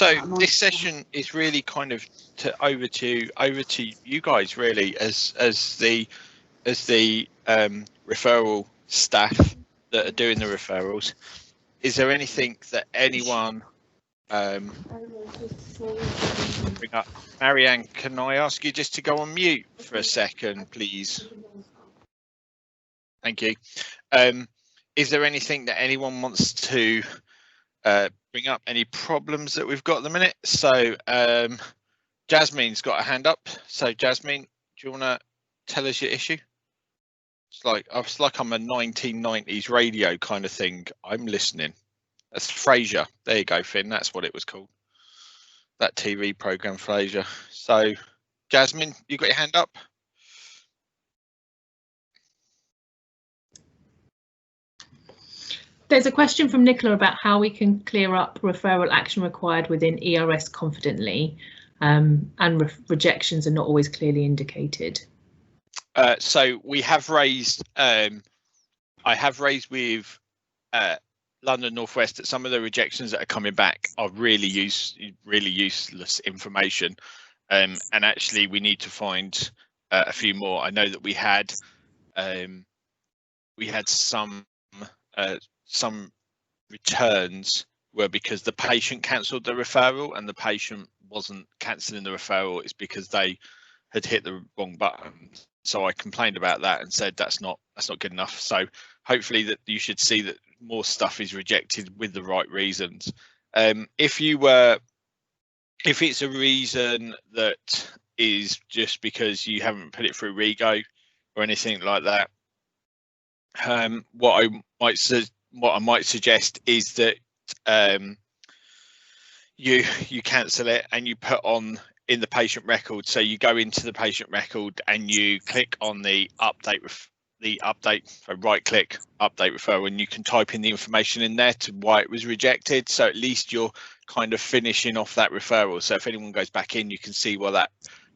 So this session is really kind of over to you guys really as the referral staff that are doing the referrals. Is there anything that anyone bring up? Marianne, can I ask you just to go on mute for a second, please? Thank you. Is there anything that anyone wants to bring up? Any problems that we've got at the minute? So Jasmine's got a hand up. So Jasmine, do you want to tell us your issue? It's like I'm a 1990s radio kind of thing. I'm listening. That's Frasier. There you go, Finn. That's what it was called. That TV program, Frasier. So Jasmine, you got your hand up? There's a question from Nicola about how we can clear up referral action required within ERS confidently, and rejections are not always clearly indicated. So we have raised, I have raised with London Northwest that some of the rejections that are coming back are really useless information, and actually we need to find a few more. I know that we had some returns were because the patient cancelled the referral, and the patient wasn't cancelling the referral. It's because they had hit the wrong button. So I complained about that and said that's not good enough. So hopefully that you should see that more stuff is rejected with the right reasons. If it's a reason that is just because you haven't put it through Rego or anything like that, what I might suggest is that you cancel it and you put on in the patient record. So you go into the patient record and you click on the update, so right click update referral, and you can type in the information in there to why it was rejected. So at least you're kind of finishing off that referral. So if anyone goes back in, you can see why that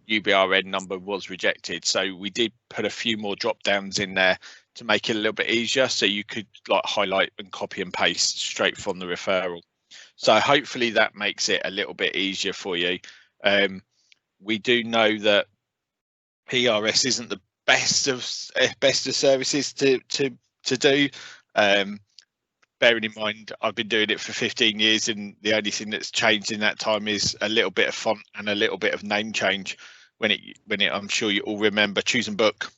UBRN number was rejected. So we did put a few more drop downs in there to make it a little bit easier, so you could like highlight and copy and paste straight from the referral. So hopefully that makes it a little bit easier for you. We do know that PRS isn't the best of services to do. Bearing in mind, I've been doing it for 15 years, and the only thing that's changed in that time is a little bit of font and a little bit of name change. When it, I'm sure you all remember Choose and Book.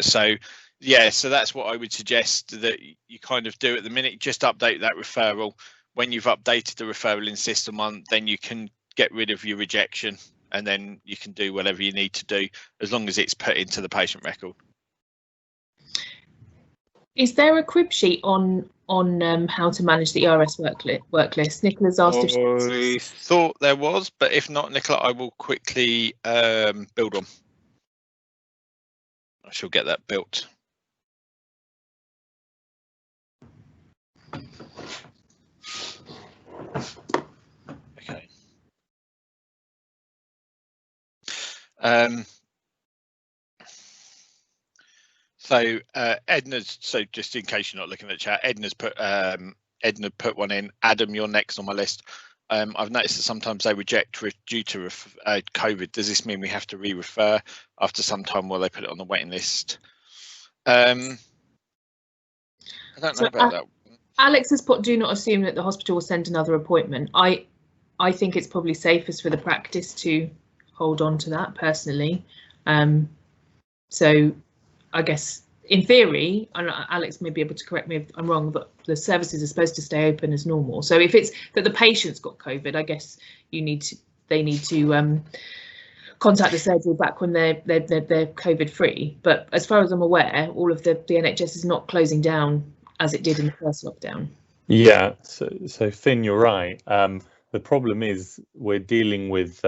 So that's what I would suggest that you kind of do at the minute. Just update that referral. When you've updated the referral in System 1, then you can get rid of your rejection, and then you can do whatever you need to do as long as it's put into the patient record. Is there a crib sheet on how to manage the ERS work list? Nicola's asked if I thought there was, but if not, Nicola, I will quickly build one. I shall get that built. Okay. So Edna's, so just in case you're not looking at the chat, Edna put one in. Adam, you're next on my list. I've noticed that sometimes they reject due to COVID. Does this mean we have to re-refer after some time while they put it on the waiting list? I don't know about that. Alex has put, do not assume that the hospital will send another appointment. I think it's probably safest for the practice to hold on to that personally. So I guess in theory, and Alex may be able to correct me if I'm wrong, but the services are supposed to stay open as normal. So if it's that the patient's got COVID, I guess they need to contact the surgery back when they're COVID free. But as far as I'm aware, all of the NHS is not closing down as it did in the first lockdown. Yeah, so Finn, you're right. The problem is we're dealing with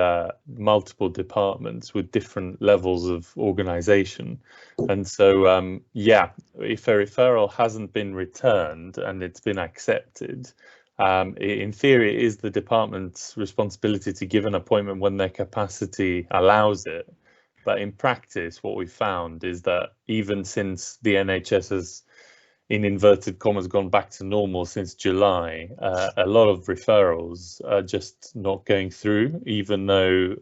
multiple departments with different levels of organisation. And so, if a referral hasn't been returned and it's been accepted, in theory, it is the department's responsibility to give an appointment when their capacity allows it. But in practice, what we found is that even since the NHS has in inverted commas, gone back to normal since July, a lot of referrals are just not going through, even though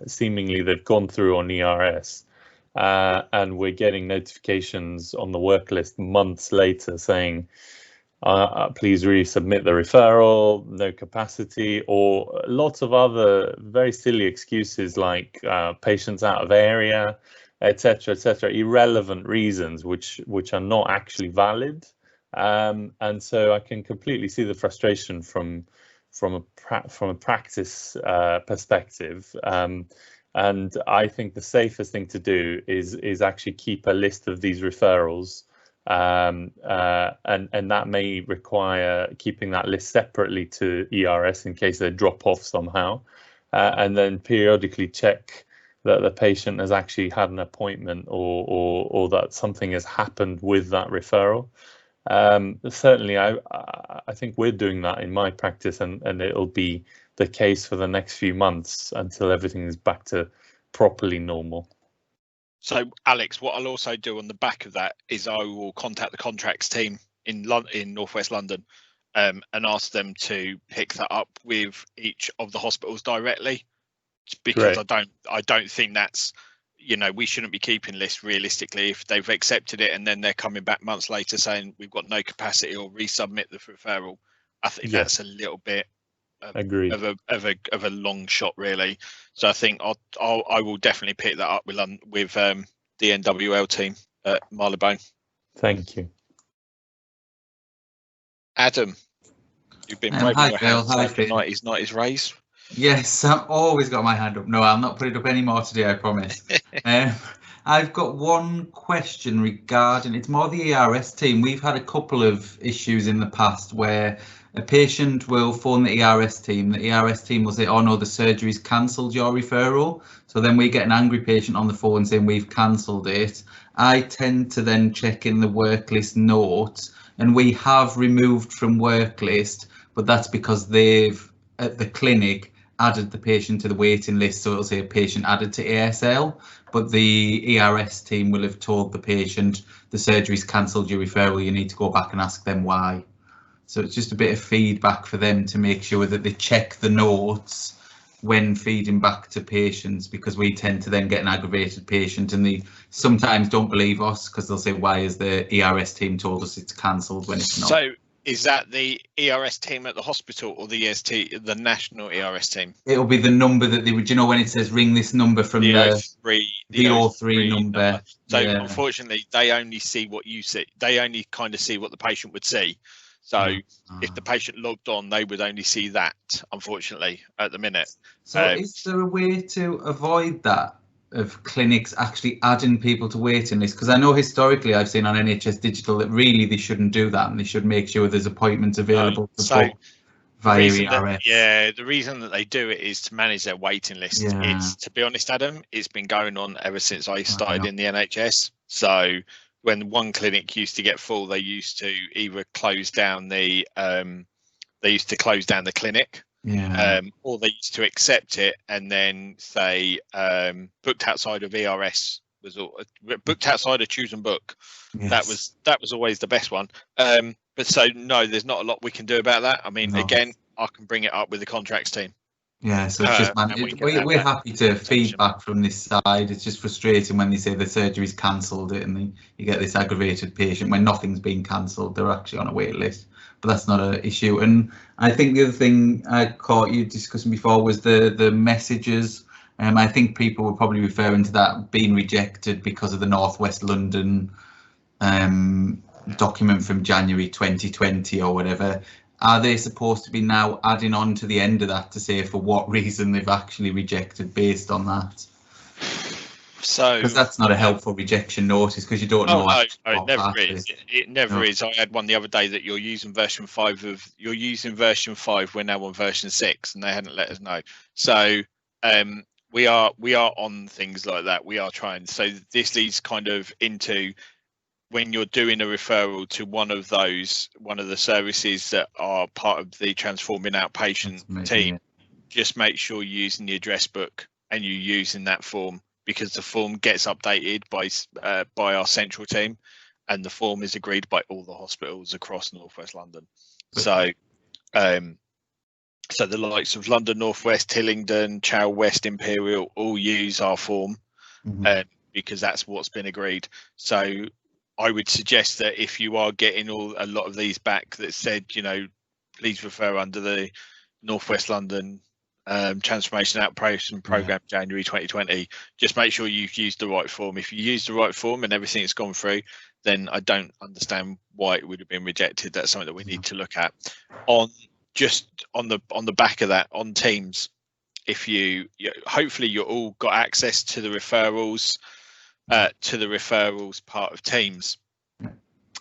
seemingly they've gone through on ERS. And we're getting notifications on the work list months later saying, please resubmit the referral, no capacity, or lots of other very silly excuses like patients out of area, etc., irrelevant reasons which are not actually valid. And so I can completely see the frustration from a practice perspective. And I think the safest thing to do is actually keep a list of these referrals. And that may require keeping that list separately to ERS in case they drop off somehow, and then periodically check that the patient has actually had an appointment or that something has happened with that referral. Certainly, I think we're doing that in my practice, and it'll be the case for the next few months until everything is back to properly normal. So, Alex, what I'll also do on the back of that is I will contact the contracts team in Northwest London and ask them to pick that up with each of the hospitals directly, because Great. I don't think that's, we shouldn't be keeping lists realistically if they've accepted it and then they're coming back months later saying we've got no capacity or resubmit the referral. I think that's a little bit Agreed. of a long shot, really. So I think I will definitely pick that up with the NWL team at Marylebone. Thank you. Adam, you've been waving your hand saying the 90s raise. Yes, I've always got my hand up. No, I'm not putting it up anymore today, I promise. I've got one question regarding, it's more the ERS team. We've had a couple of issues in the past where a patient will phone the ERS team will say, oh no, the surgery's cancelled your referral. So then we get an angry patient on the phone saying we've cancelled it. I tend to then check in the work list notes, and we have removed from work list, but that's because they've, at the clinic, added the patient to the waiting list, so it'll say patient added to ASL, but the ERS team will have told the patient the surgery's cancelled your referral, you need to go back and ask them why. So it's just a bit of feedback for them to make sure that they check the notes when feeding back to patients, because we tend to then get an aggravated patient and they sometimes don't believe us because they'll say, why has the ERS team told us it's cancelled when it's not? So is that the ERS team at the hospital or the the national ERS team? It'll be the number that they would, when it says ring this number from the 03 number. So unfortunately, they only see what you see. They only kind of see what the patient would see. So if the patient logged on, they would only see that, unfortunately, at the minute. So is there a way to avoid that, of clinics actually adding people to waiting lists? Because I know historically I've seen on NHS Digital that really they shouldn't do that, and they should make sure there's appointments available to book via ERS. The reason that they do it is to manage their waiting list. It's, to be honest, Adam, it's been going on ever since I started in the NHS. So when one clinic used to get full, they used to either close down the clinic, or they used to accept it and then say booked outside of ERS was booked outside of choose and book. That was always the best one. But so no, there's not a lot we can do about that. I mean, again, I can bring it up with the contracts team. Yeah, so it's just we're happy to feedback from this side. It's just frustrating when they say the surgery's cancelled it and you get this aggravated patient when nothing's been cancelled. They're actually on a wait list, but that's not an issue. And I think the other thing I caught you discussing before was the messages. I think people were probably referring to that being rejected because of the Northwest London document from January 2020 or whatever. Are they supposed to be now adding on to the end of that to say for what reason they've actually rejected based on that? So, because that's not a helpful rejection notice, because you don't know. It never is. It never is. I had one the other day that you're using version 5 We're now on version 6, and they hadn't let us know. So we are on things like that. We are trying. So this leads kind of into, when you're doing a referral to one of the services that are part of the transforming outpatient team, just make sure you're using the address book and you're using that form, because the form gets updated by our central team, and the form is agreed by all the hospitals across North West London. So so the likes of London North West, Hillingdon, Chow West, Imperial all use our form because that's what's been agreed. So I would suggest that if you are getting a lot of these back that said, you know, please refer under the North West London Transformation Outpatient Programme January 2020, just make sure you've used the right form. If you use the right form and everything's gone through, then I don't understand why it would have been rejected. That's something that we need to look at. On the back of that, on Teams, if you hopefully you all got access to the referrals part of Teams.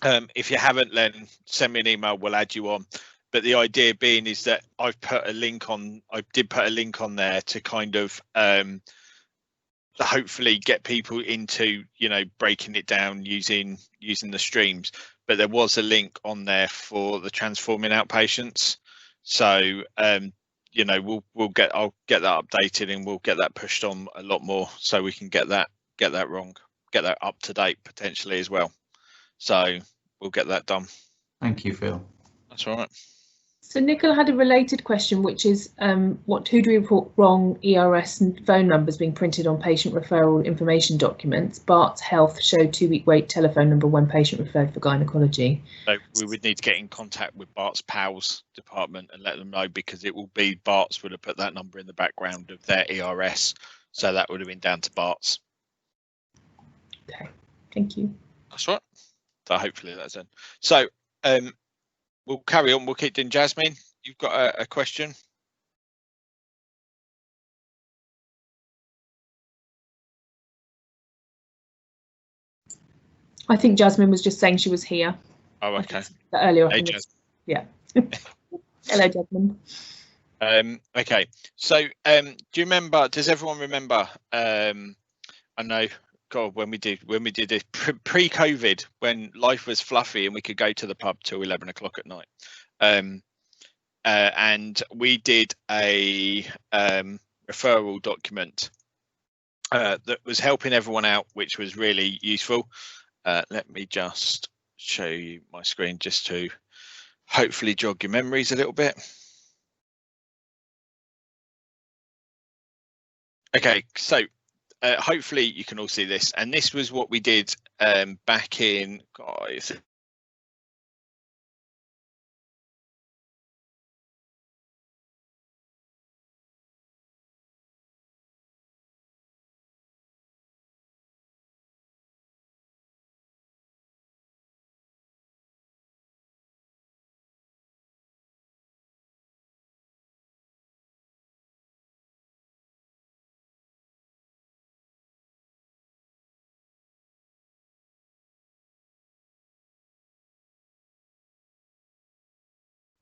If you haven't, then send me an email, we'll add you on. But the idea being is that I did put a link on there to kind of hopefully get people into, you know, breaking it down using the streams. But there was a link on there for the transforming outpatients. So you know, I'll get that updated and we'll get that pushed on a lot more so we can get that up to date potentially as well. So we'll get that done. Thank you, Phil. That's all right. So Nicola had a related question, which is who do we report wrong ERS and phone numbers being printed on patient referral information documents? Barts Health showed 2-week wait telephone number when patient referred for gynecology. So we would need to get in contact with Bart's PALS department and let them know, because it will be Bart's would have put that number in the background of their ERS. So that would have been down to Bart's. Okay, thank you. That's right. So hopefully that's in. So we'll carry on. We'll keep doing. Jasmine, you've got a question. I think Jasmine was just saying she was here. Oh, okay. Earlier. Hey, yeah. Hello, Jasmine. Okay. So do you remember? Does everyone remember? I know. God, when we did this pre-COVID, when life was fluffy and we could go to the pub till 11 o'clock at night, and we did a referral document that was helping everyone out, which was really useful. Let me just show you my screen just to hopefully jog your memories a little bit. Okay, so hopefully you can all see this, and this was what we did back in, guys.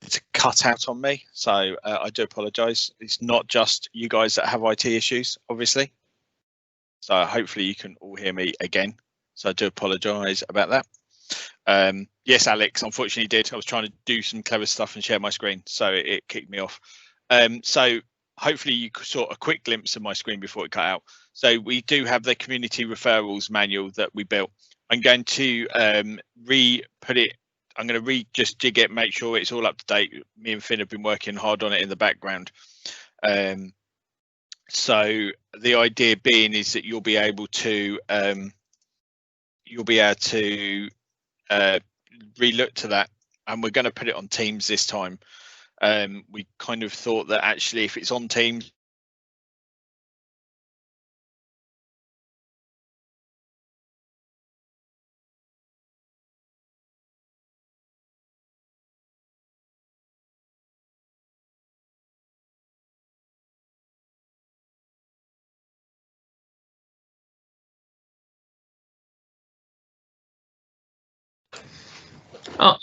It's a cutout on me, so I do apologise. It's not just you guys that have IT issues, obviously. So hopefully you can all hear me again. So I do apologise about that. Yes, Alex, unfortunately did. I was trying to do some clever stuff and share my screen, so it kicked me off. So hopefully you saw a quick glimpse of my screen before it cut out. So we do have the community referrals manual that we built. I'm going to re-put it. I'm going to just jig it, make sure it's all up to date. Me and Finn have been working hard on it in the background. So the idea being is that you'll be able to re-look to that, and we're going to put it on Teams this time. We kind of thought that actually if it's on Teams, Oh,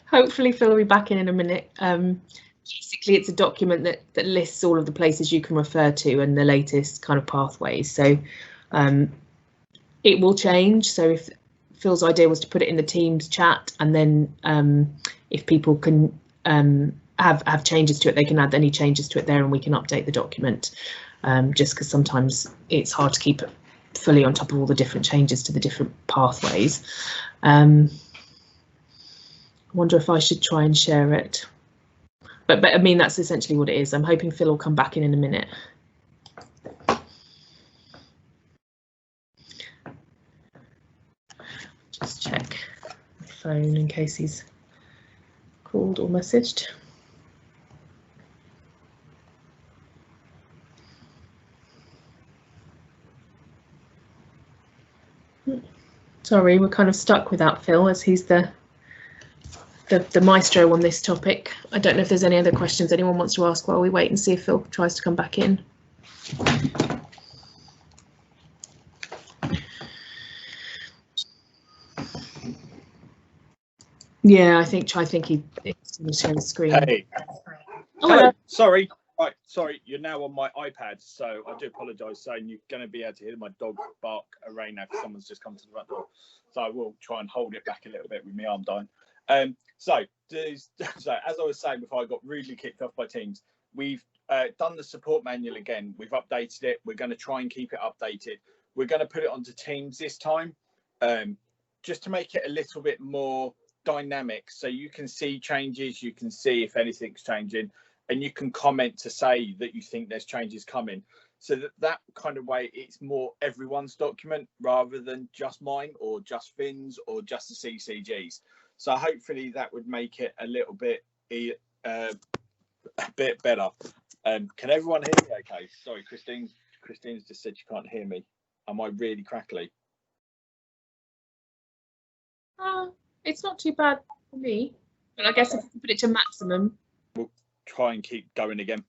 hopefully Phil will be back in a minute. Basically, it's a document that lists all of the places you can refer to and the latest kind of pathways. So it will change. So if Phil's idea was to put it in the Teams chat, and then if people can have changes to it, they can add any changes to it there, and we can update the document. Just because sometimes it's hard to keep fully on top of all the different changes to the different pathways. I wonder if I should try and share it. But I mean, that's essentially what it is. I'm hoping Phil will come back in a minute. Just check my phone in case he's called or messaged. Sorry, we're kind of stuck without Phil, as he's the maestro on this topic. I don't know if there's any other questions anyone wants to ask while we wait and see if Phil tries to come back in. Yeah, I think he's going to share the screen. Hey. Oh, hello. Sorry. Right, sorry, you're now on my iPad, so I do apologise, saying you're going to be able to hear my dog bark array now because someone's just come to the front door. So I will try and hold it back a little bit with my arm down. So as I was saying before I got rudely kicked off by Teams, we've done the support manual again. We've updated it. We're going to try and keep it updated. We're going to put it onto Teams this time, just to make it a little bit more dynamic, so you can see changes, you can see if anything's changing, and you can comment to say that you think there's changes coming, so that kind of way it's more everyone's document rather than just mine or just Finn's or just the CCGs. So hopefully that would make it a little bit better. Can everyone hear me okay? Sorry, Christine's just said she can't hear me. Am I really crackly? It's not too bad for me, but I guess if you put it to maximum, we'll try and keep going again.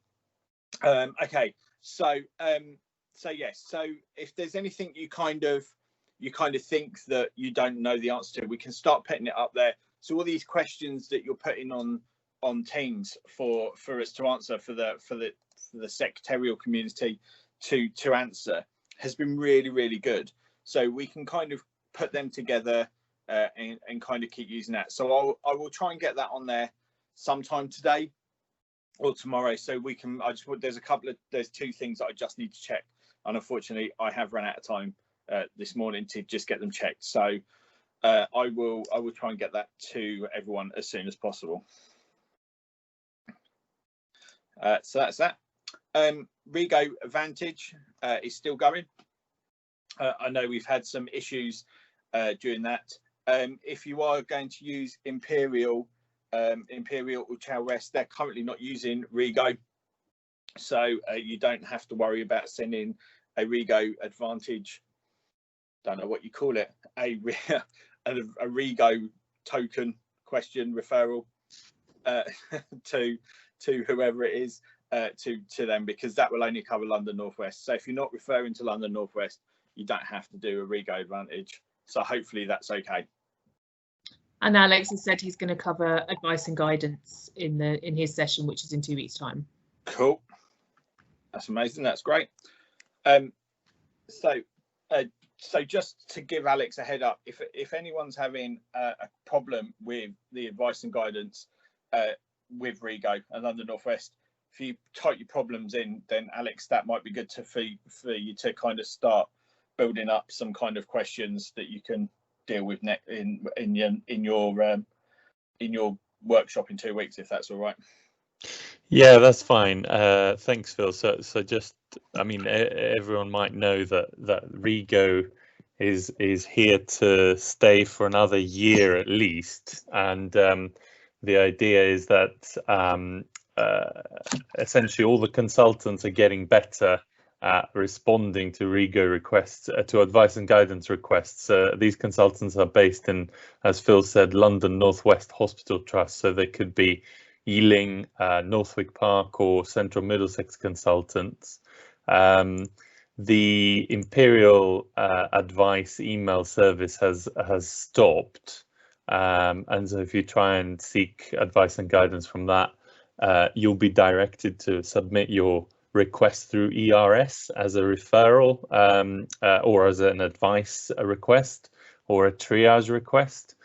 Okay, so yes, so if there's anything you kind of think that you don't know the answer to, we can start putting it up there. So all these questions that you're putting on Teams for us to answer, for the secretarial community to answer, has been really good. So we can kind of put them together and kind of keep using that. So I will try and get that on there sometime today or tomorrow, so we can. There's two things that I just need to check, and unfortunately I have run out of time this morning to just get them checked. So I will try and get that to everyone as soon as possible. So that's that. Rego Advantage is still going. I know we've had some issues during that. If you are going to use Imperial or Chow Rest, they're currently not using Rego, so you don't have to worry about sending a Rego Advantage, don't know what you call it, a Rego token question referral to whoever it is, to them, because that will only cover London Northwest. So if you're not referring to London Northwest, you don't have to do a Rego Advantage. So hopefully that's okay. And Alex has said he's going to cover advice and guidance in his session, which is in 2 weeks' time. Cool. That's amazing. That's great. So just to give Alex a head up, if anyone's having a problem with the advice and guidance with Rego and London Northwest, if you type your problems in, then Alex, that might be good for you to kind of start building up some kind of questions that you can deal with in your workshop in 2 weeks, if that's all right. Yeah, that's fine. Thanks, Phil. So just, I mean, everyone might know that Rego is here to stay for another year at least, and the idea is that essentially all the consultants are getting better at responding to Rego requests, to advice and guidance requests. These consultants are based in, as Phil said, London Northwest Hospital Trust, so they could be Ealing, Northwick Park or Central Middlesex consultants. The Imperial advice email service has stopped, and so if you try and seek advice and guidance from that, you'll be directed to submit your request through ERS as a referral, or as an advice request or a triage request.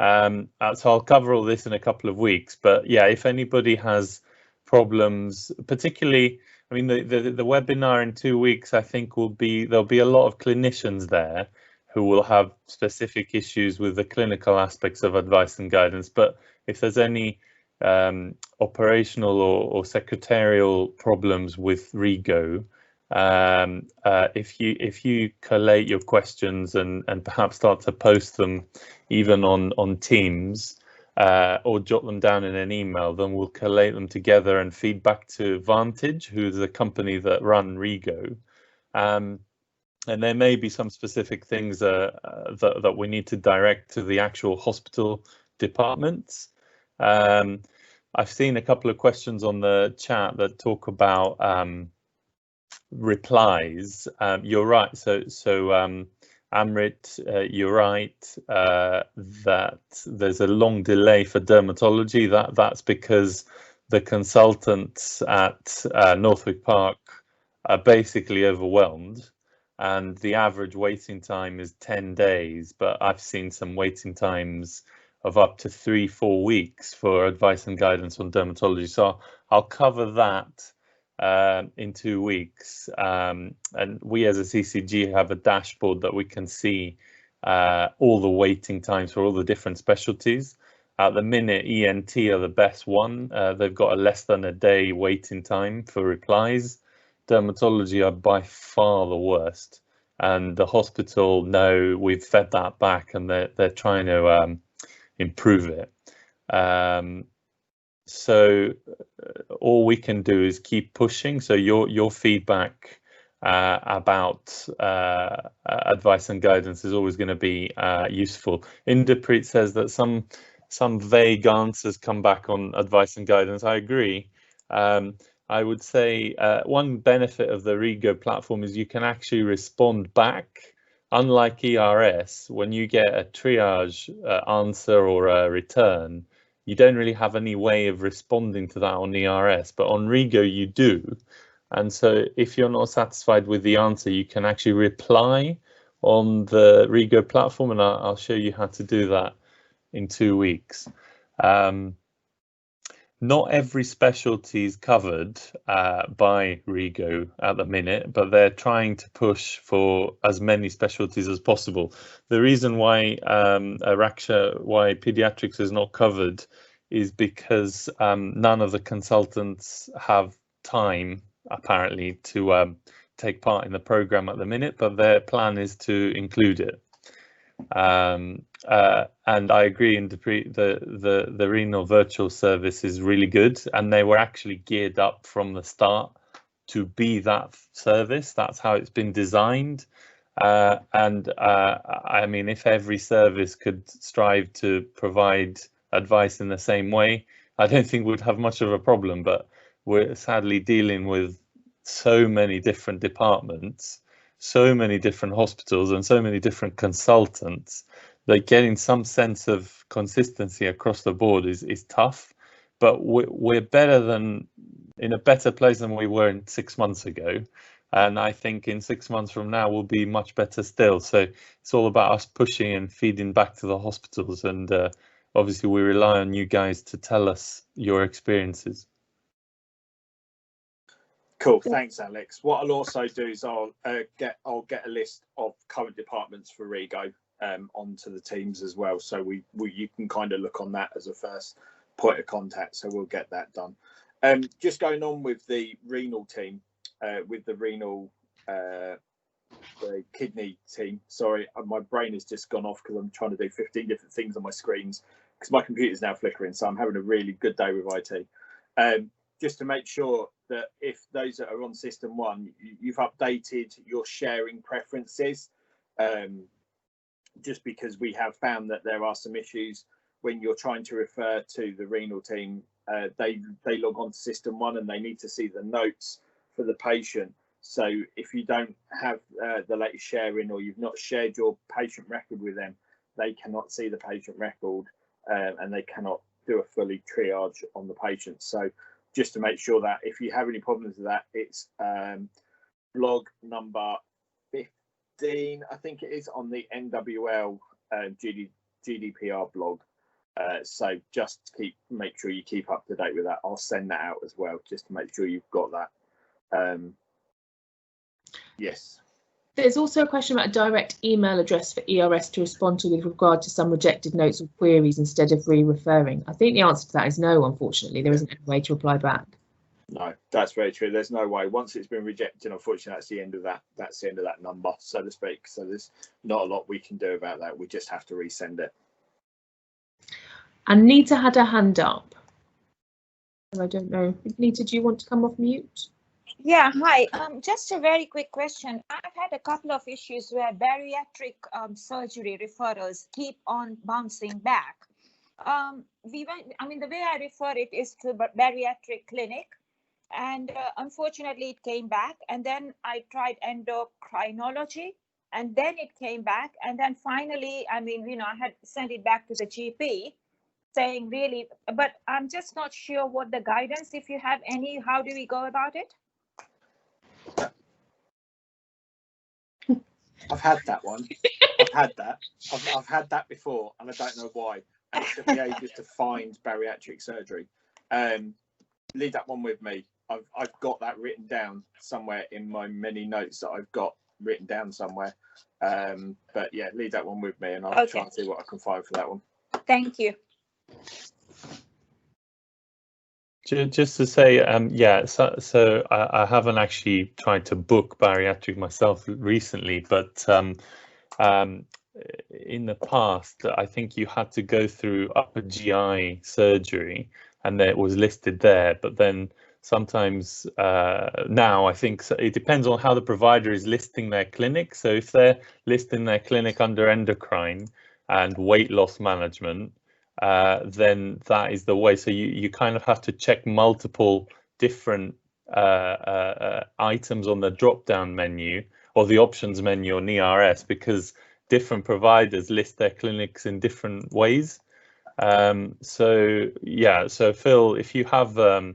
So I'll cover all this in a couple of weeks, but yeah, if anybody has problems, particularly, I mean, the webinar in 2 weeks, I think there'll be a lot of clinicians there who will have specific issues with the clinical aspects of advice and guidance. But if there's any operational or secretarial problems with Rego, if you collate your questions and perhaps start to post them even on Teams, or jot them down in an email, then we'll collate them together and feed back to Vantage, who's the company that run Rego. And there may be some specific things that we need to direct to the actual hospital departments. I've seen a couple of questions on the chat that talk about replies. You're right. So Amrit, you're right that there's a long delay for dermatology. That's because the consultants at Northwick Park are basically overwhelmed, and the average waiting time is 10 days, but I've seen some waiting times of up to 3-4 weeks for advice and guidance on dermatology. So I'll cover that in 2 weeks, and we as a CCG have a dashboard that we can see all the waiting times for all the different specialties. At the minute, ENT are the best one. They've got a less than a day waiting time for replies. Dermatology are by far the worst, and the hospital know we've fed that back, and they're trying to improve it. So all we can do is keep pushing. So your feedback about advice and guidance is always going to be useful. Inderpreet says that some vague answers come back on advice and guidance. I agree. I would say one benefit of the Rego platform is you can actually respond back. Unlike ERS, when you get a triage answer or a return, you don't really have any way of responding to that on ERS, but on Rego you do. And so if you're not satisfied with the answer, you can actually reply on the Rego platform, and I'll show you how to do that in 2 weeks. Not every specialty is covered by Rego at the minute, but they're trying to push for as many specialties as possible. The reason why why pediatrics is not covered is because none of the consultants have time, apparently, to take part in the program at the minute, but their plan is to include it. And I agree, the renal virtual service is really good, and they were actually geared up from the start to be that service. That's how it's been designed. I mean, if every service could strive to provide advice in the same way, I don't think we'd have much of a problem, but we're sadly dealing with so many different departments, so many different hospitals, and so many different consultants that getting some sense of consistency across the board is tough. But we're in a better place than we were in 6 months ago, and I think in 6 months from now we'll be much better still. So it's all about us pushing and feeding back to the hospitals, and obviously we rely on you guys to tell us your experiences. Cool, thanks, Alex. What I'll also do is I'll get a list of current departments for Rego onto the teams as well, so you can kind of look on that as a first point of contact. So we'll get that done. Just going on with the renal team, with the renal the kidney team. Sorry, my brain has just gone off because I'm trying to do 15 different things on my screens because my computer's now flickering. So I'm having a really good day with IT. Just to make sure that if those that are on system 1, you've updated your sharing preferences, just because we have found that there are some issues when you're trying to refer to the renal team. They log on to system 1 and they need to see the notes for the patient. So if you don't have the latest sharing, or you've not shared your patient record with them, they cannot see the patient record, and they cannot do a fully triage on the patient. So just to make sure that if you have any problems with that, it's blog number 15, I think it is, on the NWL GDPR blog. So just make sure you keep up to date with that. I'll send that out as well, just to make sure you've got that. Yes. There's also a question about a direct email address for ERS to respond to with regard to some rejected notes or queries instead of re-referring. I think the answer to that is no, unfortunately. There isn't any way to reply back. No, that's very true. There's no way. Once it's been rejected, unfortunately, that's the end of that. That's the end of that number, so to speak. So there's not a lot we can do about that. We just have to resend it. And Nita had her hand up. I don't know. Nita, do you want to come off mute? Yeah, hi. Just a very quick question. I've had a couple of issues where bariatric surgery referrals keep on bouncing back. The way I refer it is to bariatric clinic, and unfortunately it came back. And then I tried endocrinology, and then it came back. And then finally, I had sent it back to the GP, saying really, but I'm just not sure what the guidance, if you have any, how do we go about it? I've had that one. I've had that. I've had that before, and I don't know why. And it took me ages to find bariatric surgery. Leave that one with me. I've got that written down somewhere in my many notes that I've got written down somewhere. But yeah, leave that one with me, and I'll try and see what I can find for that one. Thank you. Just to say, yeah, so I haven't actually tried to book bariatric myself recently, but in the past, I think you had to go through upper GI surgery, and it was listed there. But then sometimes now, I think it depends on how the provider is listing their clinic. So if they're listing their clinic under endocrine and weight loss management, then that is the way. So you kind of have to check multiple different items on the drop-down menu or the options menu on ERS, because different providers list their clinics in different ways. So yeah, so Phil, if you have a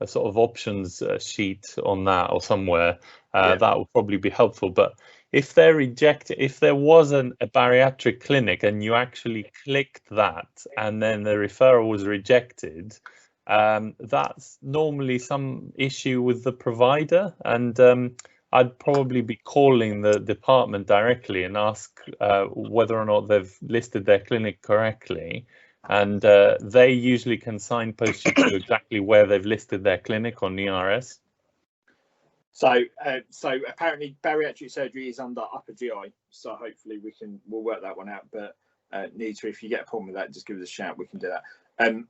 sort of options sheet on that or somewhere, that will probably be helpful. But if they're rejected, if there wasn't a bariatric clinic and you actually clicked that and then the referral was rejected, that's normally some issue with the provider. And I'd probably be calling the department directly and ask whether or not they've listed their clinic correctly. And they usually can signpost you to exactly where they've listed their clinic on ERS. So apparently bariatric surgery is under upper GI. So hopefully we'll work that one out. But Nita, if you get a problem with that, just give us a shout. We can do that.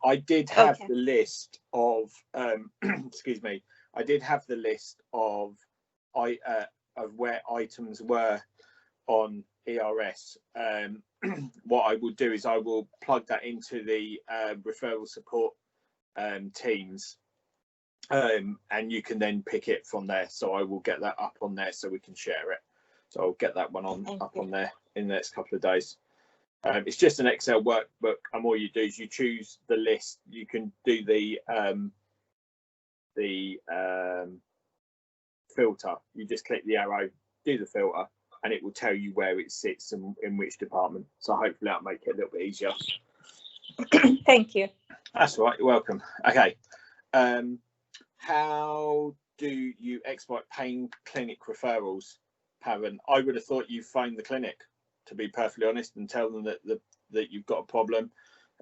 I did have the list of excuse me. I did have the list of where items were on ERS. What I will do is I will plug that into the referral support teams. And you can then pick it from there. So I will get that up on there so we can share it. So I'll get that one up on there in the next couple of days. It's just an Excel workbook, and all you do is you choose the list. You can do the filter. You just click the arrow, do the filter, and it will tell you where it sits and in which department. So hopefully that'll make it a little bit easier. Thank you. That's all right. You're welcome. Okay. How do you exploit pain clinic referrals, Pavan? I would have thought you phone the clinic, to be perfectly honest, and tell them that you've got a problem,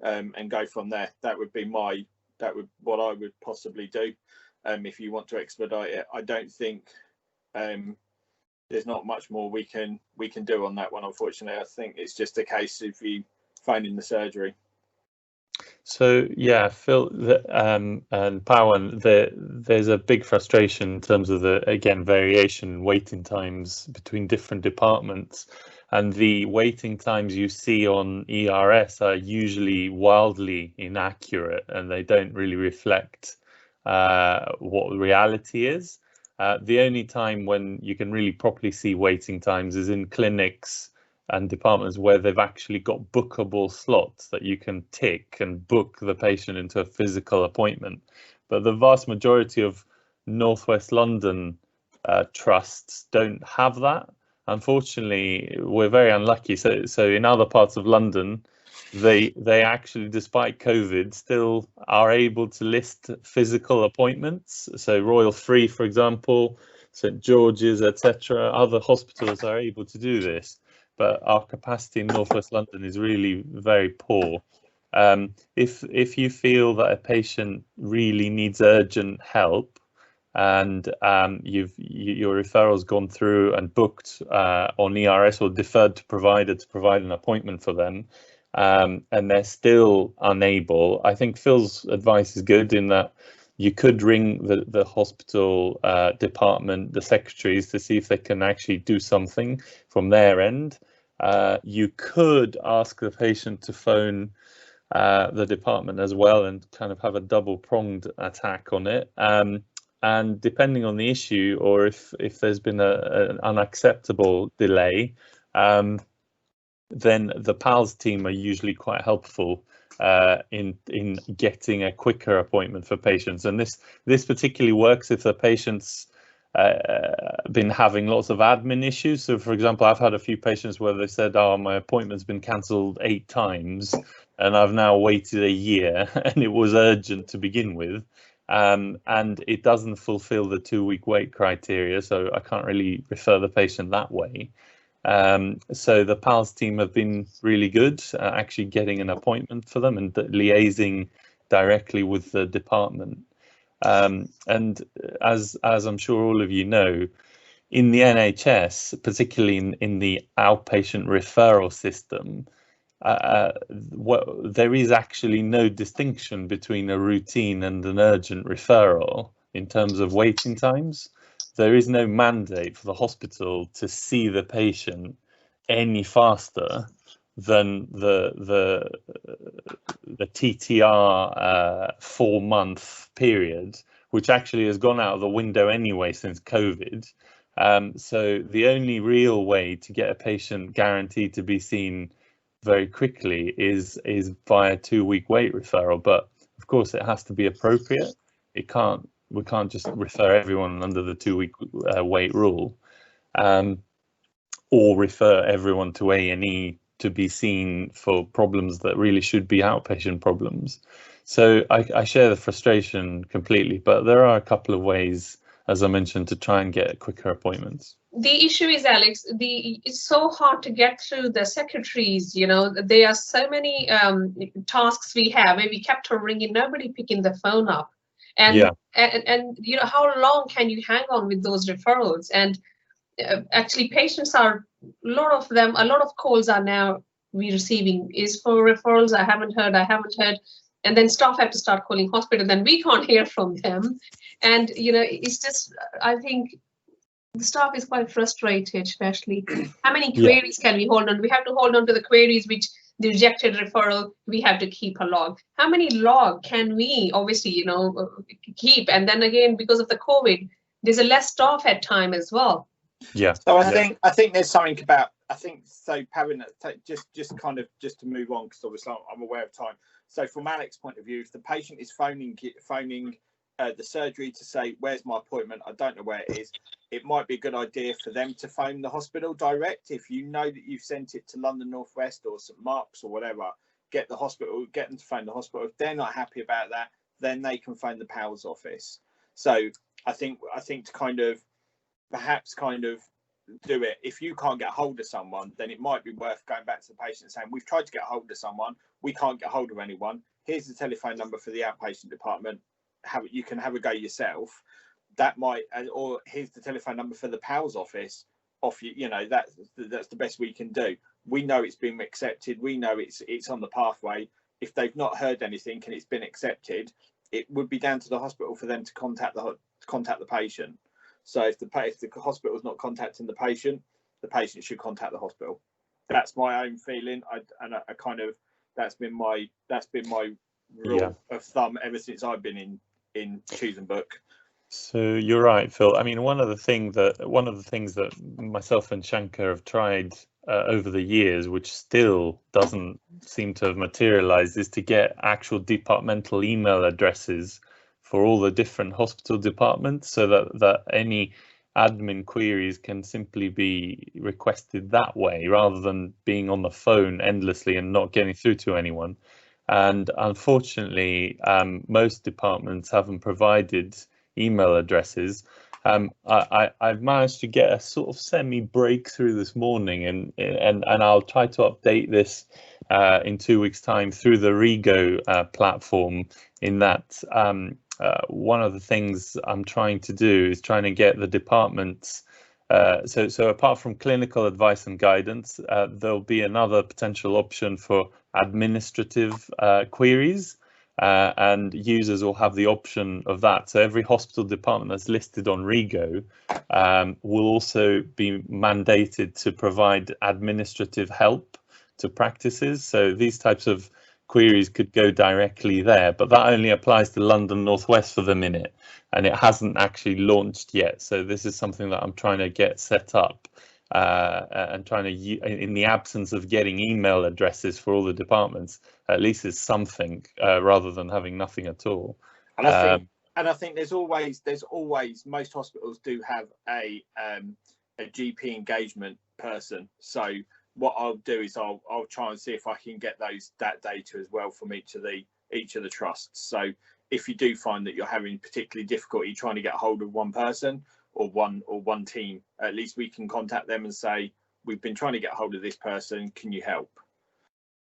and go from there. That would be what I would possibly do. If you want to expedite it, I don't think there's not much more we can do on that one. Unfortunately, I think it's just a case of you phoning the surgery. So yeah, Phil and Pawan, there's a big frustration in terms of the variation in waiting times between different departments, and the waiting times you see on ERS are usually wildly inaccurate, and they don't really reflect what reality is. The only time when you can really properly see waiting times is in clinics and departments where they've actually got bookable slots that you can tick and book the patient into a physical appointment. But the vast majority of Northwest London trusts don't have that. unfortunately, we're very unlucky. So in other parts of London, they actually, despite COVID, still are able to list physical appointments. So Royal Free, for example, St George's, etc. Other hospitals are able to do this, but our capacity in Northwest London is really very poor. If you feel that a patient really needs urgent help, and your referral's gone through and booked on ERS or deferred to provider to provide an appointment for them, and they're still unable, I think Phil's advice is good in that you could ring the hospital department, the secretaries, to see if they can actually do something from their end. You could ask the patient to phone the department as well and kind of have a double-pronged attack on it. And depending on the issue, or if there's been an unacceptable delay, then the PALS team are usually quite helpful in getting a quicker appointment for patients. And this particularly works if the patient's been having lots of admin issues. So, for example, I've had a few patients where they said, "Oh, my appointment's been cancelled 8 times, and I've now waited a year, and it was urgent to begin with." And it doesn't fulfill the 2-week wait criteria, so I can't really refer the patient that way. So the PALS team have been really good at actually getting an appointment for them and liaising directly with the department. And as I'm sure all of you know, in the NHS, particularly in the outpatient referral system, there is actually no distinction between a routine and an urgent referral in terms of waiting times. There is no mandate for the hospital to see the patient any faster than the TTR 4-month period, which actually has gone out of the window anyway since COVID. So the only real way to get a patient guaranteed to be seen very quickly is via 2-week wait referral, but of course it has to be appropriate. We can't just refer everyone under the 2-week wait rule, or refer everyone to A&E to be seen for problems that really should be outpatient problems. So I share the frustration completely, but there are a couple of ways, as I mentioned, to try and get quicker appointments. The issue is, Alex, it's so hard to get through the secretaries. You know, there are so many tasks we have where we kept on ringing, nobody picking the phone up. And, yeah. and you know, how long can you hang on with those referrals? And actually, patients are, a lot of calls are now we receiving is for referrals. I haven't heard. And then staff have to start calling hospital, then we can't hear from them. And, you know, it's just, I think the staff is quite frustrated, especially how many queries can we hold on? We have to hold on to the queries which the rejected referral, we have to keep a log. How many log can we obviously, you know, keep? And then again, because of the COVID, there's a less staff at time as well. Yeah. So I think there's something about, Pavan, just to move on, because obviously I'm aware of time. So from Alex's point of view, if the patient is phoning the surgery to say, "Where's my appointment? I don't know where it is," it might be a good idea for them to phone the hospital direct. If you know that you've sent it to London Northwest or St Mark's or whatever, get them to phone the hospital. If they're not happy about that, then they can phone the PALS office. So I think to perhaps do it. If you can't get hold of someone, then it might be worth going back to the patient and saying, "We've tried to get hold of someone, we can't get hold of anyone. Here's the telephone number for the outpatient department. You can have a go yourself." That might, or here's the telephone number for the PALS office. You know, that's the best we can do. We know it's been accepted. We know it's on the pathway. If they've not heard anything and it's been accepted, it would be down to the hospital for them to contact the patient. So if the hospital is not contacting the patient should contact the hospital. That's my own feeling. That's been my rule of thumb ever since I've been in choosing book. So you're right, Phil. I mean, one of the things that myself and Shankar have tried over the years, which still doesn't seem to have materialized, is to get actual departmental email addresses for all the different hospital departments, so that any admin queries can simply be requested that way rather than being on the phone endlessly and not getting through to anyone. And unfortunately, most departments haven't provided email addresses. I've managed to get a sort of semi-breakthrough this morning, and I'll try to update this in 2 weeks' time through the Rego platform. In that, one of the things I'm trying to do is trying to get the departments. So apart from clinical advice and guidance, there'll be another potential option for administrative queries. And users will have the option of that. So every hospital department that's listed on Rego will also be mandated to provide administrative help to practices. So these types of queries could go directly there, but that only applies to London North West for the minute, and it hasn't actually launched yet. So this is something that I'm trying to get set up. And trying to, in the absence of getting email addresses for all the departments, at least it's something rather than having nothing at all. And I think there's always most hospitals do have a GP engagement person. So what I'll do is I'll try and see if I can get that data as well from each of the trusts. So if you do find that you're having particularly difficulty trying to get a hold of one person or one team, at least we can contact them and say, we've been trying to get a hold of this person, can you help?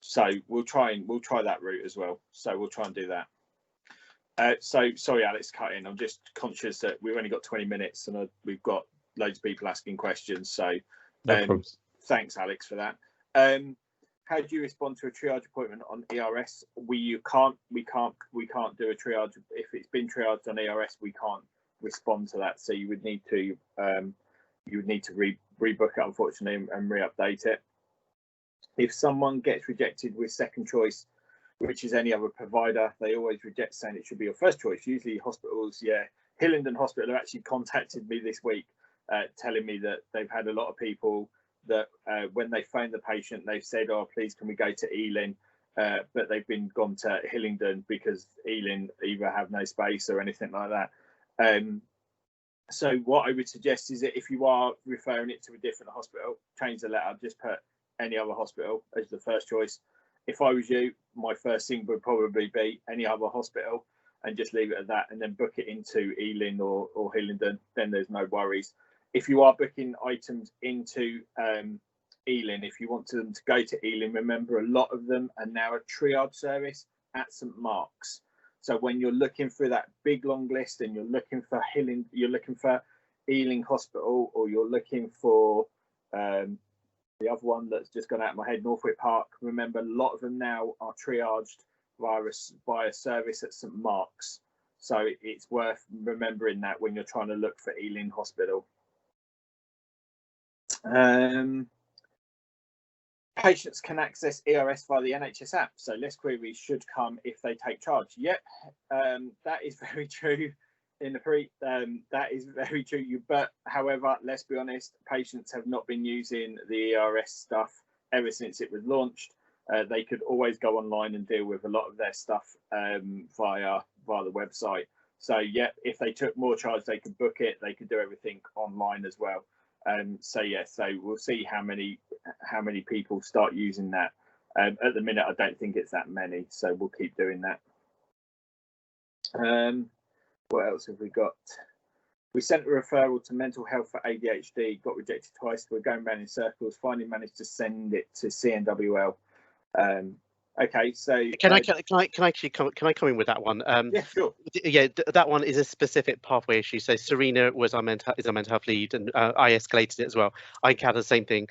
So we'll try that route as well. So we'll try and do that. So sorry, Alex, cut in. I'm just conscious that we've only got 20 minutes and we've got loads of people asking questions. So thanks, Alex, for that. How do you respond to a triage appointment on ERS? We can't do a triage if it's been triaged on ERS. We can't respond to that, so you would need to rebook it, unfortunately, and re-update it. If someone gets rejected with second choice, which is any other provider, they always reject, saying it should be your first choice. Usually hospitals, yeah. Hillingdon Hospital have actually contacted me this week, telling me that they've had a lot of people that when they phone the patient, they've said, oh, please can we go to Ealing, but they've been gone to Hillingdon because Ealing either have no space or anything like that. So what I would suggest is that if you are referring it to a different hospital, change the letter, just put any other hospital as the first choice. If I was you, my first thing would probably be any other hospital and just leave it at that, and then book it into Ealing or Hillingdon, then there's no worries. If you are booking items into Ealing, if you want them to go to Ealing, remember a lot of them are now a triage service at St Mark's. So when you're looking through that big long list and you're looking for Ealing Hospital, or you're looking for the other one that's just gone out of my head, Northwick Park, remember a lot of them now are triaged via service at St Mark's. So it's worth remembering that when you're trying to look for Ealing Hospital. Patients can access ERS via the NHS app, so less queries should come if they take charge. Yep, that is very true. That is very true. But however, let's be honest, patients have not been using the ERS stuff ever since it was launched. They could always go online and deal with a lot of their stuff via the website. So yeah, if they took more charge, they could book it. They could do everything online as well. So yeah, so we'll see how many people start using that. At the minute, I don't think it's that many, so we'll keep doing that. What else have we got? We sent a referral to mental health for ADHD, got rejected twice. We're going around in circles. Finally managed to send it to CNWL. Okay, so can I come in with that one? Yeah, sure. Yeah, that one is a specific pathway issue. So Serena is our mental health lead, and I escalated it as well. I encountered the same thing.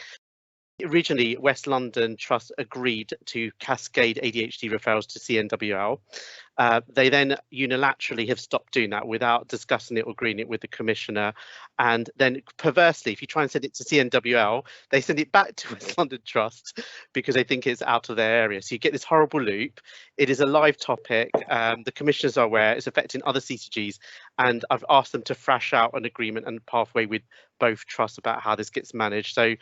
Originally, West London Trust agreed to cascade ADHD referrals to CNWL. They then unilaterally have stopped doing that without discussing it or agreeing it with the commissioner. And then perversely, if you try and send it to CNWL, they send it back to West London Trust because they think it's out of their area. So you get this horrible loop. It is a live topic. The commissioners are aware it's affecting other CCGs. And I've asked them to thrash out an agreement and pathway with both trusts about how this gets managed. So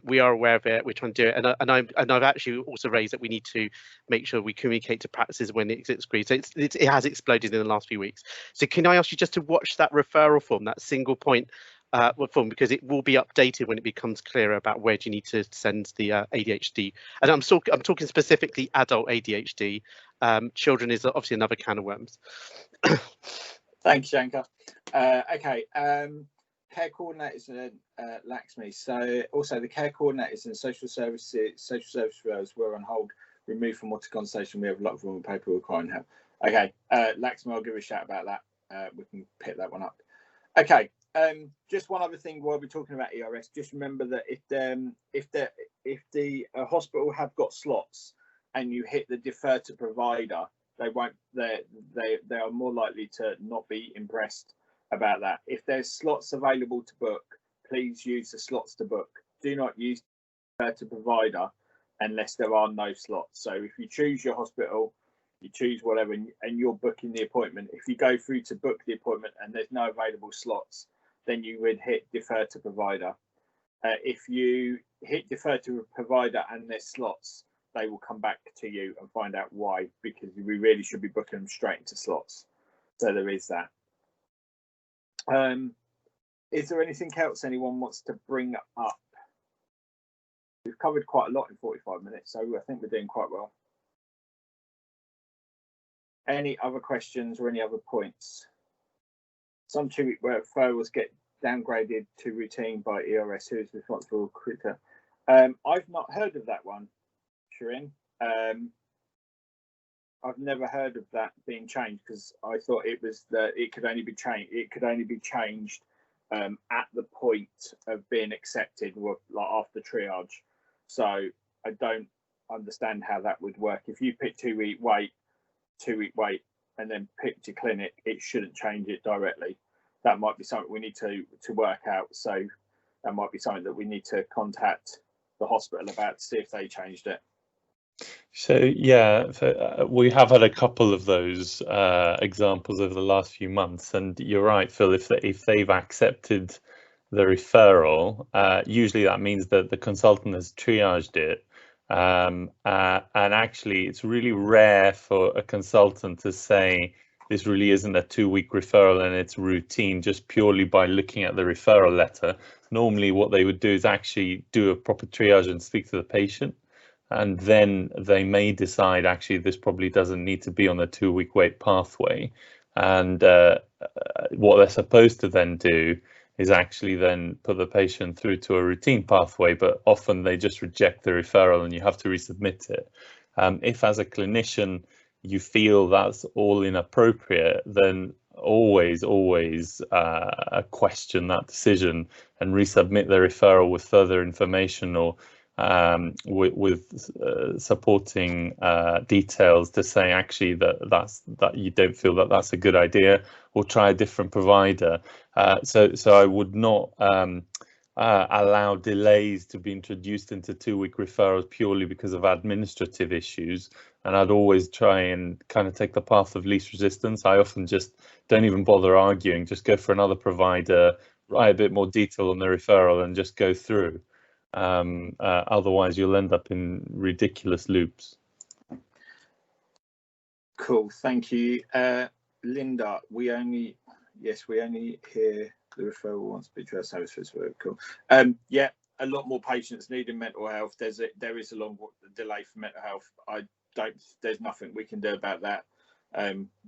we are aware of it. We're trying to do it. And I've actually also raised that we need to make sure we communicate to practices when it gets agreed. So it has exploded in the last few weeks. So can I ask you just to watch that referral form, that single point form, because it will be updated when it becomes clearer about where do you need to send the ADHD. And I'm talking specifically adult ADHD. Children is obviously another can of worms. Thanks, Shanka. Okay, care coordinators and Laxmi. So also the care coordinators and social service referrals were on hold, removed from water conversation. We have a lot of room paper requiring help. Okay, Laxmi, I'll give a shout about that. We can pick that one up. Okay, just one other thing while we're talking about ERS, just remember that if the hospital have got slots and you hit the defer to provider, they are more likely to not be impressed about that. If there's slots available to book, please use the slots to book. Do not use defer to provider unless there are no slots. So if you choose your hospital, you choose whatever, and you're booking the appointment, if you go through to book the appointment and there's no available slots, then you would hit defer to provider. If you hit defer to provider and there's slots, they will come back to you and find out why, because we really should be booking them straight into slots. So there is that. Is there anything else anyone wants to bring up? We've covered quite a lot in 45 minutes, so I think we're doing quite well. Any other questions or any other points? Some 2-week referrals get downgraded to routine by ERS. Who is responsible? Quicker. I've not heard of that one, Shirin. I've never heard of that being changed, because I thought it was that it could only be changed. It could only be changed at the point of being accepted, or like after triage. So I don't understand how that would work. If you pick 2-week wait, and then picked your clinic, it shouldn't change it directly. That might be something we need to work out. So that might be something that we need to contact the hospital about to see if they changed it. So yeah, we have had a couple of those examples over the last few months, and you're right, Phil. If they've accepted the referral, usually that means that the consultant has triaged it. And actually, it's really rare for a consultant to say this really isn't a 2-week referral and it's routine just purely by looking at the referral letter. Normally, what they would do is actually do a proper triage and speak to the patient, and then they may decide actually this probably doesn't need to be on the 2-week wait pathway. And what they're supposed to then do is actually then put the patient through to a routine pathway, but often they just reject the referral and you have to resubmit it. If as a clinician you feel that's all inappropriate, then always question that decision and resubmit the referral with further information, or with supporting details to say actually that you don't feel that that's a good idea, or try a different provider. So I would not allow delays to be introduced into 2-week referrals purely because of administrative issues. And I'd always try and kind of take the path of least resistance. I often just don't even bother arguing, just go for another provider, write a bit more detail on the referral and just go through. Otherwise you'll end up in ridiculous loops. Cool, thank you. Linda, we only hear the referral wants to be to our service for work. Cool. Yeah, a lot more patients needing mental health. There is a long delay for mental health. There's nothing we can do about that.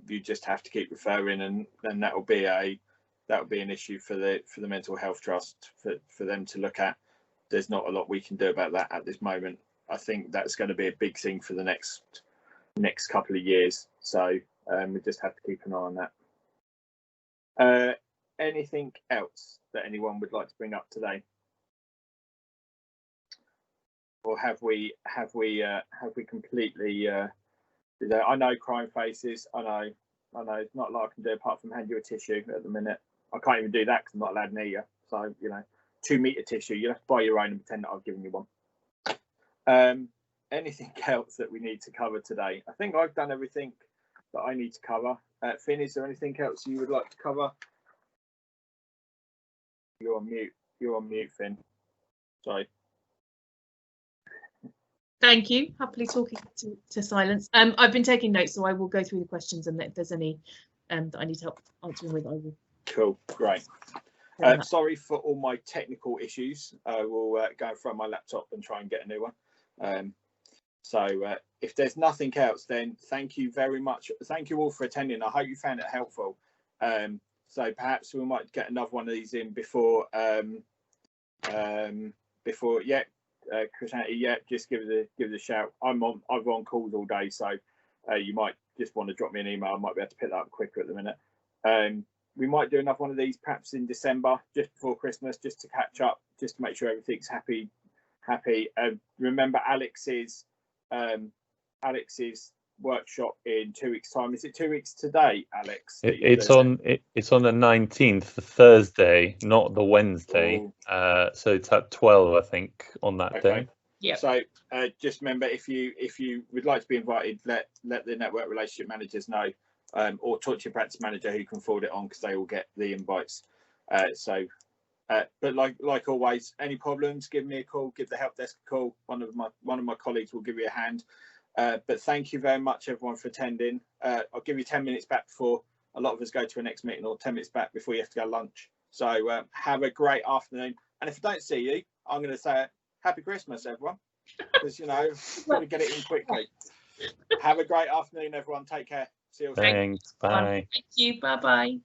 You just have to keep referring, and then that'll be an issue for the mental health trust for them to look at. There's not a lot we can do about that at this moment. I think that's going to be a big thing for the next couple of years. So we just have to keep an eye on that. Anything else that anyone would like to bring up today, or have we completely? I know crying faces. I know. It's not a lot I can do apart from hand you a tissue at the minute. I can't even do that because I'm not allowed near you. So 2-meter tissue. You have to buy your own and pretend that I've given you one. Anything else that we need to cover today? I think I've done everything that I need to cover. Finn, is there anything else you would like to cover? You're on mute. You're on mute, Finn. Sorry. Thank you. Happily talking to silence. I've been taking notes, so I will go through the questions, and if there's any that I need help answering with, I will. Cool. Great. Sorry for all my technical issues. I will go and throw my laptop and try and get a new one. So if there's nothing else, then thank you very much. Thank you all for attending. I hope you found it helpful. So perhaps we might get another one of these in before Christianity, just give it a shout. I'm on calls all day, so you might just want to drop me an email. I might be able to pick that up quicker at the minute. We might do another one of these perhaps in December, just before Christmas, just to catch up, just to make sure everything's happy. Remember Alex's workshop in 2 weeks' time. Is it 2 weeks today, Alex? It's on the 19th, the Thursday, not the Wednesday. So it's at 12, I think, on that day. Yeah. So just remember, if you would like to be invited, let the network relationship managers know, or talk to your practice manager who can forward it on, because they will get the invites. But like always, any problems, give me a call, give the help desk a call. One of my colleagues will give you a hand. But thank you very much, everyone, for attending. I'll give you 10 minutes back before a lot of us go to a next meeting, or 10 minutes back before you have to go lunch. So have a great afternoon. And if I don't see you, I'm going to say Happy Christmas, everyone, because got to get it in quickly. Have a great afternoon, everyone. Take care. See you all soon. Thanks. Bye. Thank you. Bye bye.